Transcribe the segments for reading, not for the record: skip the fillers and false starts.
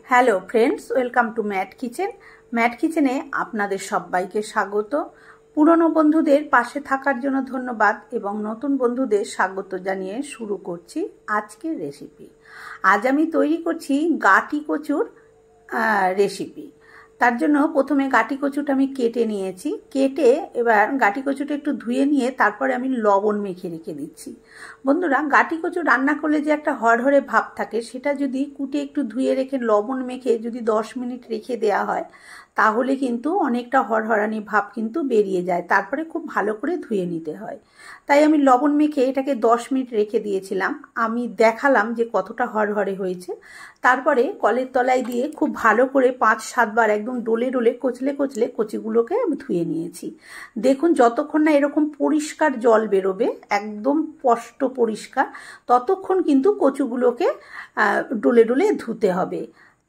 Hello friends, welcome to Matt Kitchen. Matt কিচেনে আপনাদের সবাইকে স্বাগত। পুরনো বন্ধুদের পাশে থাকার জন্য ধন্যবাদ এবং নতুন বন্ধুদের স্বাগত জানিয়ে শুরু করছি আজকের রেসিপি। আজ আমি তৈরি করছি গাটি কচুর রেসিপি। তার জন্য প্রথমে গাটি কচুটা আমি কেটে নিয়েছি। কেটে এবার গাটি কচুটা একটু ধুয়ে নিয়ে তারপরে আমি লবণ মেখে রেখে দিচ্ছি। বন্ধুরা, গাটি কচু রান্না করলে যে একটা হরহরে ভাব থাকে, সেটা যদি কুটে একটু ধুয়ে রেখে লবণ মেখে যদি 10 মিনিট রেখে দেওয়া হয়, তাহলে কিন্তু অনেকটা হরহরানি ভাব কিন্তু বেরিয়ে যায়। তারপরে খুব ভালো করে ধুয়ে নিতে হয়। তাই আমি লবণ মেখে এটাকে 10 মিনিট রেখে দিয়েছিলাম। আমি দেখালাম যে কতটা হরহরে হয়েছে। তারপরে কলের তলায় দিয়ে খুব ভালো করে 5-7 বার একদম ডলে ডলে কচলে কচলে কচিগুলোকে ধুয়ে নিয়েছি। দেখুন, যতক্ষণ না এরকম পরিষ্কার জল বেরোবে, একদম স্পষ্ট পরিষ্কার, ততক্ষণ কিন্তু কচুগুলোকে ডলে ডলে ধুতে হবে।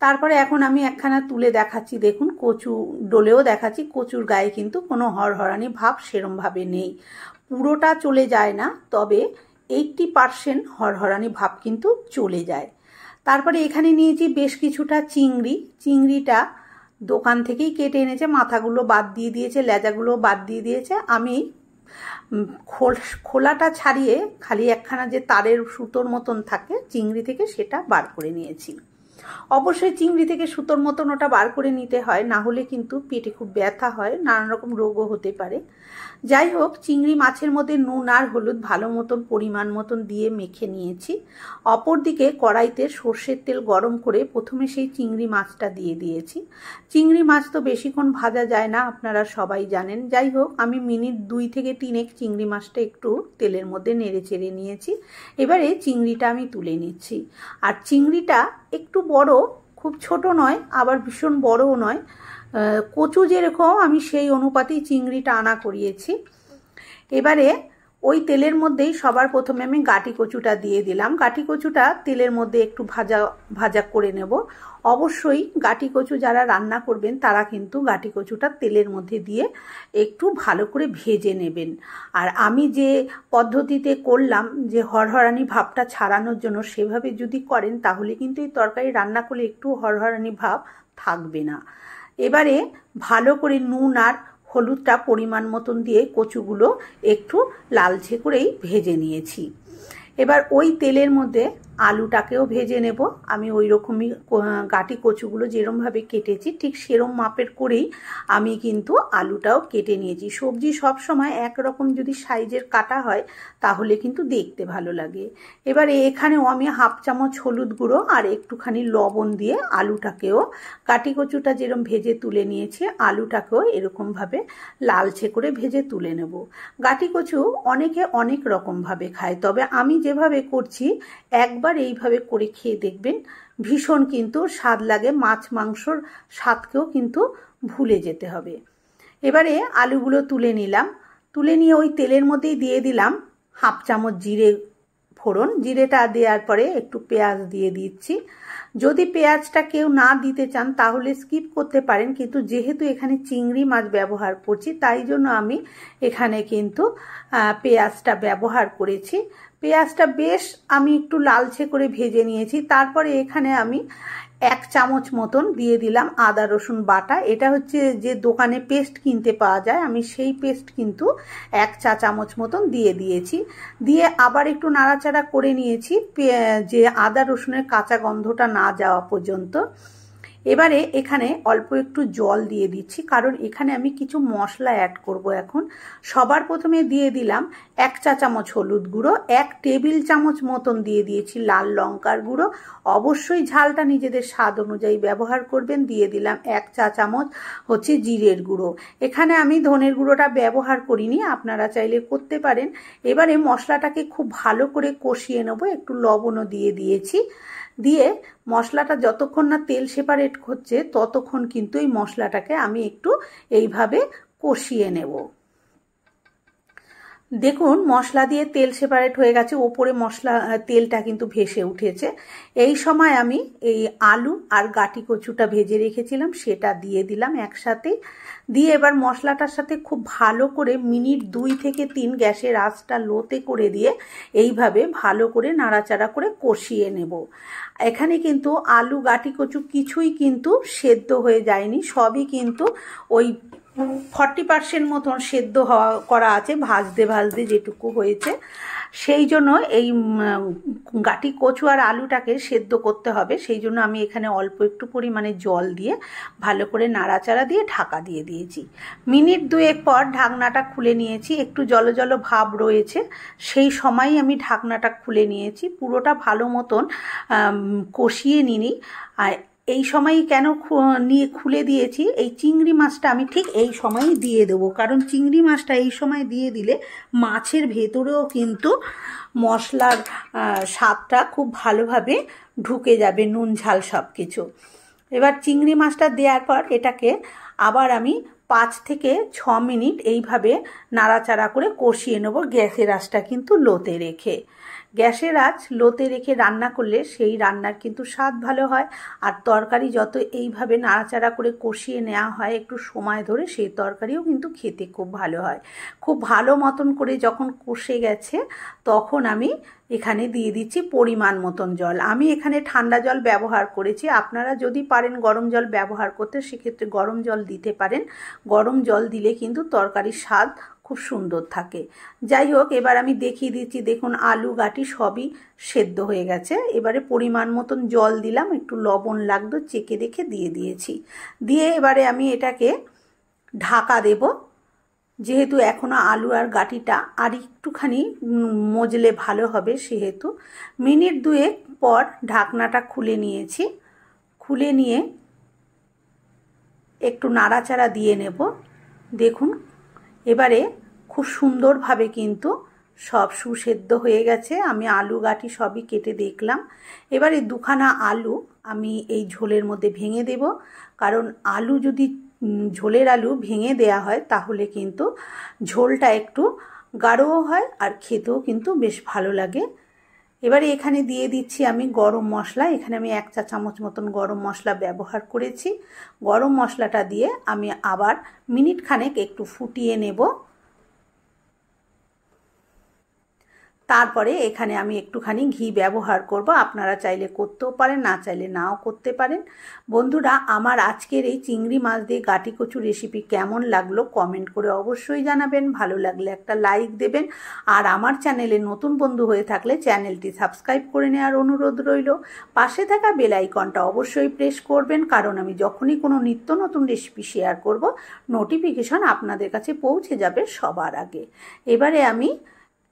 তারপরে এখন আমি একখানা তুলে দেখাচ্ছি। দেখুন, কচু ডলেও দেখাচ্ছি। কচুর গায়ে কিন্তু কোনো হরহরানি ভাব সেরমভাবে নেই। পুরোটা চলে যায় না, তবে 80% হরহরানি ভাব কিন্তু চলে যায়। তারপরে এখানে নিয়েছি বেশ কিছুটা চিংড়ি। চিংড়িটা দোকান থেকেই কেটে এনেছে, মাথাগুলো বাদ দিয়ে দিয়েছে, লেজাগুলো বাদ দিয়ে দিয়েছে। আমি খোলাটা ছাড়িয়ে খালি একখানা যে তারের সুতোর মতন থাকে চিংড়ি থেকে, সেটা বার করে নিয়েছি। অবশ্যই চিংড়ি থেকে সুতোর মতন ওটা বার করে নিতে হয়, না হলে কিন্তু পেটে খুব ব্যথা হয়, নানান রকম রোগও হতে পারে। যাই হোক, চিংড়ি মাছের মধ্যে নুন আর হলুদ ভালো মতন পরিমাণ মতন দিয়ে মেখে নিয়েছি। অপরদিকে কড়াইতে সর্ষের তেল গরম করে প্রথমে সেই চিংড়ি মাছটা দিয়ে দিয়েছি। চিংড়ি মাছ তো বেশিক্ষণ ভাজা যায় না, আপনারা সবাই জানেন। যাই হোক, আমি মিনিট 2 থেকে 3 চিংড়ি মাছটা একটু তেলের মধ্যে নেড়ে চেড়ে নিয়েছি। এবারে চিংড়িটা আমি তুলে নিচ্ছি। আর চিংড়িটা একটু বড়, খুব ছোট নয়, আবার ভীষণ বড়ও নয়। কচু যেরকম আমি সেই অনুপাতেই চিংড়িটা আনা করিয়েছি। এবারে ওই তেলের মধ্যেই সবার প্রথমে আমি গাটি কচুটা দিয়ে দিলাম। গাটি কচুটা তেলের মধ্যে একটু ভাজা ভাজা করে নেব। অবশ্যই গাটি কচু যারা রান্না করবেন তারা কিন্তু গাটি কচুটা তেলের মধ্যে দিয়ে একটু ভালো করে ভেজে নেবেন। আর আমি যে পদ্ধতিতে করলাম, যে হরহরানি ভাবটা ছাড়ানোর জন্য, সেভাবে যদি করেন তাহলে কিন্তু এই তরকারি রান্না করলে একটু হরহরানি ভাব থাকবে না। এবারে ভালো করে নুন আর হলুদটা পরিমাণ মতন দিয়ে কচুগুলো একটু লালচে করেই ভেজে নিয়েছি। এবার ওই তেলের মধ্যে আলুটাকেও ভেজে নেব। আমি ওই রকমই গাটি কচুগুলো যেরমভাবে কেটেছি ঠিক সেরম মাপের করেই আমি কিন্তু আলুটাও কেটে নিয়েছি। সবজি সব সময় একরকম যদি সাইজের কাটা হয় তাহলে কিন্তু দেখতে ভালো লাগে। এবারে এখানেও আমি 1/2 চামচ হলুদ গুঁড়ো আর একটুখানি লবণ দিয়ে আলুটাকেও, গাটি কচুটা যেরকম ভেজে তুলে নিয়েছি, আলুটাকেও এরকমভাবে লালচে করে ভেজে তুলে নেব। গাটি কচু অনেকে অনেক রকমভাবে খায়, তবে আমি যেভাবে করছি একবার এইভাবে করে খেয়ে দেখবেন, ভীষণ কিন্তু স্বাদ লাগে। মাছ মাংসর স্বাদকেও কিন্তু ভুলে যেতে হবে। এবারে আলুগুলো তুলে নিলাম। তুলে নিয়ে ওই তেলের মধ্যেই দিয়ে দিলাম 1/2 চামচ জিরে ফোড়ন। জিরেটা দেওয়ার পরে একটু পেঁয়াজ দিয়ে দিচ্ছি। যদি পেঁয়াজটা কেউ না দিতে চান তাহলে স্কিপ করতে পারেন, কিন্তু যেহেতু এখানে চিংড়ি মাছ ব্যবহার করছি তাই জন্য আমি এখানে কিন্তু পেঁয়াজটা ব্যবহার করেছি। পেঁয়াজটা বেশ আমি একটু লালচে করে ভেজে নিয়েছি। তারপরে এখানে আমি 1 চামচ মতন দিয়ে দিলাম আদা রসুন বাটা। এটা হচ্ছে যে দোকানে পেস্ট কিনতে পাওয়া যায়, আমি সেই পেস্ট কিন্তু 1 চা চামচ মতন দিয়ে দিয়েছি। দিয়ে আবার একটু নাড়াচাড়া করে নিয়েছি, যে আদা রসুনের কাঁচা গন্ধটা না যাওয়া পর্যন্ত। এবারে এখানে অল্প একটু জল দিয়ে দিচ্ছি, কারণ এখানে আমি কিছু মশলা অ্যাড করব এখন। সবার প্রথমে দিয়ে দিলাম 1 চা চামচ হলুদ গুঁড়ো, 1 টেবিল চামচ মতন দিয়ে দিয়েছি লাল লঙ্কার গুঁড়ো। অবশ্যই ঝালটা নিজেদের স্বাদ অনুযায়ী ব্যবহার করবেন। দিয়ে দিলাম 1 চা চামচ হচ্ছে জিরের গুঁড়ো। এখানে আমি ধনের গুঁড়োটা ব্যবহার করিনি, আপনারা চাইলে করতে পারেন। এবারে মশলাটাকে খুব ভালো করে কষিয়ে নেব। একটু লবণও দিয়ে দিয়েছি। দিয়ে মশলাটা যতক্ষণ না তেল সেপারেট হচ্ছে ততক্ষণ কিন্তু এই মশলাটাকে আমি একটু এইভাবে কষিয়ে নেব। দেখুন মশলা দিয়ে তেল সেপারেট হয়ে গেছে, ওপরে মশলা তেলটা কিন্তু ভেসে উঠেছে। এই সময় আমি এই আলু আর গাটি কচুটা ভেজে রেখেছিলাম সেটা দিয়ে দিলাম একসাথে। দিয়ে এবার মশলাটার সাথে খুব ভালো করে মিনিট 2 থেকে 3 গ্যাসের আঁচটা লোতে করে দিয়ে এইভাবে ভালো করে নাড়াচাড়া করে কষিয়ে নেব। এখানে কিন্তু আলু গাটি কচু কিছুই কিন্তু সেদ্ধ হয়ে যায়নি, সবই কিন্তু ওই 40% মতন সেদ্ধ করা আছে, ভাজতে ভাজতে যেটুকু হয়েছে। সেই জন্য এই গাটি কচু আর আলুটাকে সেদ্ধ করতে হবে, সেই জন্য আমি এখানে অল্প একটু পরিমাণে জল দিয়ে ভালো করে নাড়াচাড়া দিয়ে ঢাকা দিয়ে দিয়েছি। মিনিট 2 পর ঢাকনাটা খুলে নিয়েছি, একটু জল জল ভাব রয়েছে, সেই সময়ই আমি ঢাকনাটা খুলে নিয়েছি। পুরোটা ভালো মতন কষিয়ে নিই। আর এই সময়ই কেন নিয়ে খুলে দিয়েছি, এই চিংড়ি মাছটা আমি ঠিক এই সময়ই দিয়ে দেবো, কারণ চিংড়ি মাছটা এই সময় দিয়ে দিলে মাছের ভেতরেও কিন্তু মশলার স্বাদটা খুব ভালোভাবে ঢুকে যাবে, নুন ঝাল সব কিছু। এবার চিংড়ি মাছটা দেওয়ার পর এটাকে আবার আমি 5 থেকে 6 মিনিট এইভাবে নাড়াচাড়া করে কষিয়ে নেব, গ্যাসের আঁচটা কিন্তু লোতে রেখে। গ্যাসের আঁচ লোতে রেখে রান্না করলে সেই রান্নার কিন্তু স্বাদ ভালো হয়। আর তরকারি যত এইভাবে নাড়াচাড়া করে কষিয়ে নেওয়া হয় একটু সময় ধরে, সেই তরকারিও কিন্তু খেতে খুব ভালো হয়। খুব ভালো মতন করে যখন কষে গেছে তখন আমি এখানে দিয়ে দিচ্ছি পরিমাণ মতন জল। আমি এখানে ঠান্ডা জল ব্যবহার করেছি, আপনারা যদি পারেন গরম জল ব্যবহার করতে সেক্ষেত্রে গরম জল দিতে পারেন। গরম জল দিলে কিন্তু তরকারির স্বাদ খুব সুন্দর থাকে। যাই হোক, এবার আমি দেখিয়ে দিচ্ছি, দেখুন আলু গাটি সবই সেদ্ধ হয়ে গেছে। এবারে পরিমাণ মতন জল দিলাম, একটু লবণ লাগতো চেখে দেখে দিয়ে দিয়েছি। দিয়ে এবারে আমি এটাকে ঢাকা দেব, যেহেতু এখনও আলু আর গাটিটা আর একটুখানি মজলে ভালো হবে, সেহেতু মিনিট 2 পর ঢাকনাটা খুলে নিয়েছি। খুলে নিয়ে একটু নাড়াচাড়া দিয়ে নেব। দেখুন এবারে খুব সুন্দরভাবে কিন্তু সব সুসেদ্ধ হয়ে গেছে। আমি আলু গাটি সবই কেটে দেখলাম। এবারে 2খানা আলু আমি এই ঝোলের মধ্যে ভেঙে দেব, কারণ আলু যদি ঝোলের আলু ভেঙে দেয়া হয় তাহলে কিন্তু ঝোলটা একটু গাঢ়ও হয় আর খেতেও কিন্তু বেশ ভালো লাগে। এবারে এখানে দিয়ে দিচ্ছি আমি গরম মশলা। এখানে আমি 1 চা চামচ মতন গরম মশলা ব্যবহার করেছি। গরম মশলাটা দিয়ে আমি আবার মিনিট খানেক একটু ফুটিয়ে নেব। তারপরে এখানে আমি একটুখানি ঘি ব্যবহার করব, আপনারা চাইলে করতেও পারেন, না চাইলে নাও করতে পারেন। বন্ধুরা, আমার আজকের এই চিংড়ি মাছ দিয়ে গাটি কচু রেসিপি কেমন লাগলো কমেন্ট করে অবশ্যই জানাবেন। ভালো লাগলে একটা লাইক দেবেন। আর আমার চ্যানেলে নতুন বন্ধু হয়ে থাকলে চ্যানেলটি সাবস্ক্রাইব করে নেওয়ার অনুরোধ রইল। পাশে থাকা বেল আইকনটা অবশ্যই প্রেস করবেন, কারণ আমি যখনই কোনো নিত্য নতুন রেসিপি শেয়ার করব নোটিফিকেশন আপনাদের কাছে পৌঁছে যাবে সবার আগে। এবারে আমি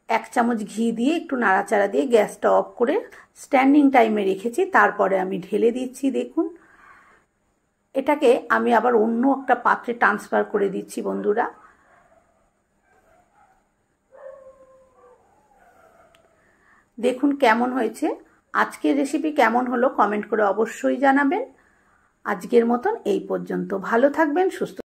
1 চামচ ঘি দিয়ে একটু নাড়াচাড়া দিয়ে গ্যাসটা অফ করে স্ট্যান্ডিং টাইমে রেখেছি। তারপরে আমি ঢেলে দিচ্ছি। দেখুন এটাকে আমি আবার অন্য একটা পাত্রে ট্রান্সফার করে দিচ্ছি। বন্ধুরা, দেখুন কেমন হয়েছে। আজকের রেসিপি কেমন হলো কমেন্ট করে অবশ্যই জানাবেন। আজকের মতন এই পর্যন্ত। ভালো থাকবেন, সুস্থ